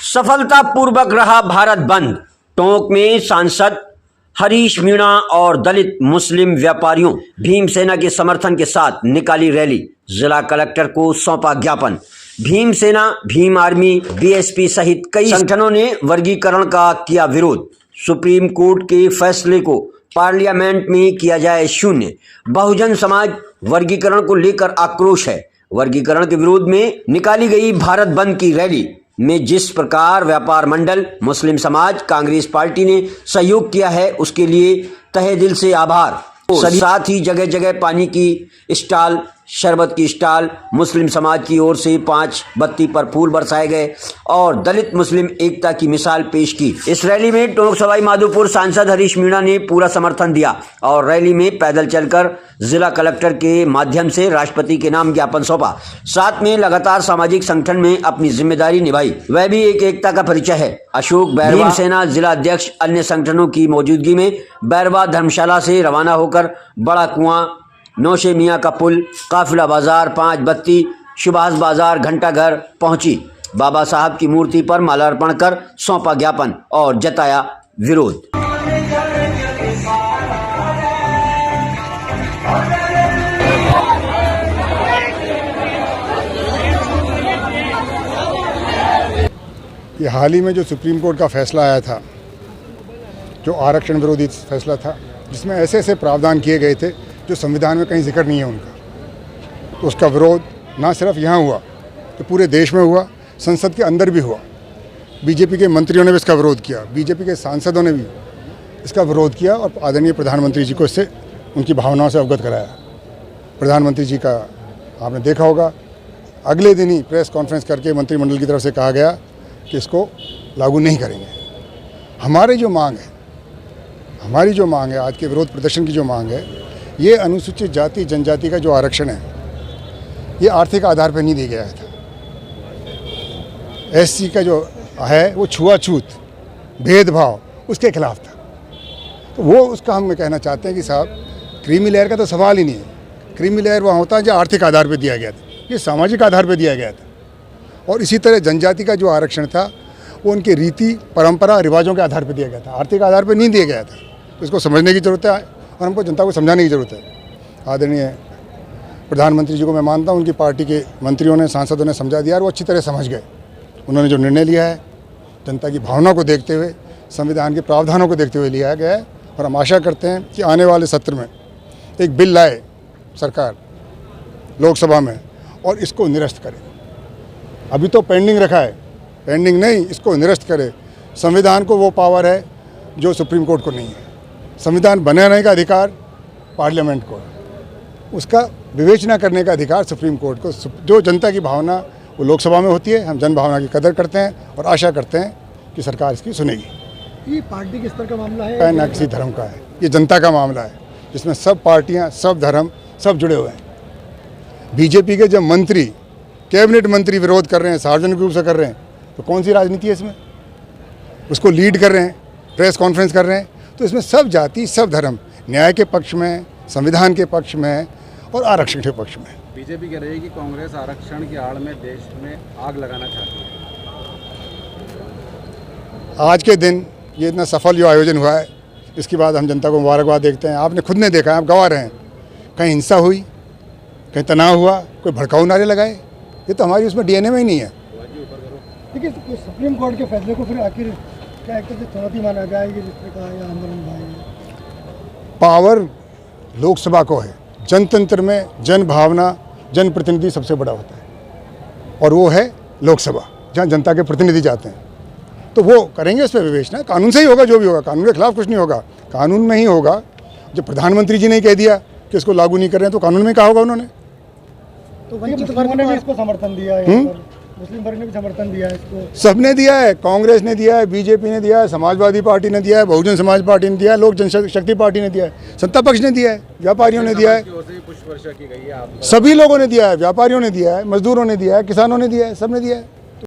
सफलतापूर्वक रहा भारत बंद। टोंक में सांसद हरीश मीणा और दलित मुस्लिम व्यापारियों भीमसेना के समर्थन के साथ निकाली रैली। जिला कलेक्टर को सौंपा ज्ञापन। भीमसेना, भीम आर्मी, बीएसपी सहित कई संगठनों ने वर्गीकरण का किया विरोध। सुप्रीम कोर्ट के फैसले को पार्लियामेंट में किया जाए शून्य। बहुजन समाज वर्गीकरण को लेकर आक्रोश है। वर्गीकरण के विरोध में निकाली गई भारत बंद की रैली में जिस प्रकार व्यापार मंडल, मुस्लिम समाज, कांग्रेस पार्टी ने सहयोग किया है उसके लिए तहे दिल से आभार। साथ ही जगह जगह पानी की स्टॉल, शरबत की स्टॉल, मुस्लिम समाज की ओर से 5 बत्ती पर फूल बरसाए गए और दलित मुस्लिम एकता की मिसाल पेश की। इस रैली में टोंक सवाई माधोपुर सांसद हरीश मीणा ने पूरा समर्थन दिया और रैली में पैदल चलकर जिला कलेक्टर के माध्यम से राष्ट्रपति के नाम ज्ञापन सौंपा। साथ में लगातार सामाजिक संगठन में अपनी जिम्मेदारी निभाई। वह भी एक एकता का परिचय है। अशोक बैरवा, भीमसेना जिला अध्यक्ष, अन्य संगठनों की मौजूदगी में बैरवा धर्मशाला से रवाना होकर बड़ा कुआं, नौशे मियाँ का पुल, काफिला बाजार, 5 बत्ती, सुभाष बाजार, घंटाघर पहुंची। बाबा साहब की मूर्ति पर माल्यार्पण कर सौंपा ज्ञापन और जताया विरोध। ये हाल ही में जो सुप्रीम कोर्ट का फैसला आया था, जो आरक्षण विरोधी फैसला था, जिसमें ऐसे ऐसे प्रावधान किए गए थे जो संविधान में कहीं जिक्र नहीं है उनका, तो उसका विरोध ना सिर्फ यहाँ हुआ तो पूरे देश में हुआ, संसद के अंदर भी हुआ। बीजेपी के मंत्रियों ने भी इसका विरोध किया, बीजेपी के सांसदों ने भी इसका विरोध किया और आदरणीय प्रधानमंत्री जी को इससे उनकी भावनाओं से अवगत कराया। प्रधानमंत्री जी का आपने देखा होगा, अगले दिन ही प्रेस कॉन्फ्रेंस करके मंत्रिमंडल की तरफ से कहा गया कि इसको लागू नहीं करेंगे। हमारी जो मांग है, आज के विरोध प्रदर्शन की जो मांग है, ये अनुसूचित जाति जनजाति का जो आरक्षण है, ये आर्थिक आधार पर नहीं दिया गया था। एससी का जो है वो छुआछूत, भेदभाव, उसके खिलाफ था। तो वो उसका हम कहना चाहते हैं कि साहब, क्रीमी लेयर का तो सवाल ही नहीं है। क्रीमी लेयर वहाँ होता है जो आर्थिक आधार पर दिया गया था, ये सामाजिक आधार पर दिया गया था। और इसी तरह जनजाति का जो आरक्षण था वो उनके रीति, परंपरा, रिवाजों के आधार पर दिया गया था, आर्थिक आधार पर नहीं दिया गया था। तो इसको समझने की ज़रूरत है और हमको जनता को समझाने की ज़रूरत है। आदरणीय प्रधानमंत्री जी को मैं मानता हूँ, उनकी पार्टी के मंत्रियों ने, सांसदों ने समझा दिया और वो अच्छी तरह समझ गए। उन्होंने जो निर्णय लिया है जनता की भावना को देखते हुए, संविधान के प्रावधानों को देखते हुए लिया गया है और हम आशा करते हैं कि आने वाले सत्र में एक बिल लाए सरकार लोकसभा में और इसको निरस्त करे। अभी तो पेंडिंग रखा है, पेंडिंग नहीं, इसको निरस्त करे। संविधान को वो पावर है जो सुप्रीम कोर्ट को नहीं है। संविधान बनाने का अधिकार पार्लियामेंट को है, उसका विवेचना करने का अधिकार सुप्रीम कोर्ट को। जो जनता की भावना वो लोकसभा में होती है। हम जन भावना की कदर करते हैं और आशा करते हैं कि सरकार इसकी सुनेगी। ये पार्टी के स्तर का मामला है ना किसी धर्म का है, ये जनता का मामला है जिसमें सब पार्टियां, सब धर्म, सब जुड़े हुए हैं। बीजेपी के जब मंत्री, कैबिनेट मंत्री विरोध कर रहे हैं, सार्वजनिक रूप से कर रहे हैं, तो कौन सी राजनीति है इसमें? उसको लीड कर रहे हैं, प्रेस कॉन्फ्रेंस कर रहे हैं। तो इसमें सब जाति, सब धर्म न्याय के पक्ष में, संविधान के पक्ष में और आरक्षण के पक्ष में। बीजेपी कह रही है कि कांग्रेस आरक्षण की आड़ में देश में आग लगाना चाहती है। आज के दिन ये इतना सफल जो आयोजन हुआ है, इसके बाद हम जनता को मुबारकबाद देखते हैं। आपने खुद ने देखा है, आप गवाह रहे हैं, कहीं हिंसा हुई, कहीं तनाव हुआ, कोई भड़काऊ नारे लगाए, ये तो हमारी उसमें डीएनए में ही नहीं है। देखिए, सुप्रीम कोर्ट के फैसले को फिर आखिर क्या चुनौती माना जाएगी, जिसने कहा या आंदोलन भाई? पावर लोकसभा को है। जनतंत्र में जन भावना, जन प्रतिनिधि सबसे बड़ा होता है और वो है लोकसभा, जहाँ जनता के प्रतिनिधि जाते हैं। तो वो करेंगे इस पर विवेचना, कानून से ही होगा जो भी होगा, कानून के खिलाफ कुछ नहीं होगा, कानून में ही होगा। जब प्रधानमंत्री जी ने कह दिया कि इसको लागू नहीं कर रहे हैं तो कानून में कहा होगा उन्होंने। तो मुस्लिमों ने भी इसको समर्थन दिया है, मुस्लिम वर्ग ने भी समर्थन दिया है इसको। सबने दिया है, कांग्रेस ने दिया है, बीजेपी ने दिया है, समाजवादी पार्टी ने दिया है, बहुजन समाज पार्टी ने दिया है, लोक जनशक्ति पार्टी ने दिया है, सत्ता पक्ष ने दिया है, व्यापारियों ने दिया है, सभी लोगों ने दिया है, व्यापारियों ने दिया है, मजदूरों ने दिया है, किसानों ने दिया है, सबने दिया है।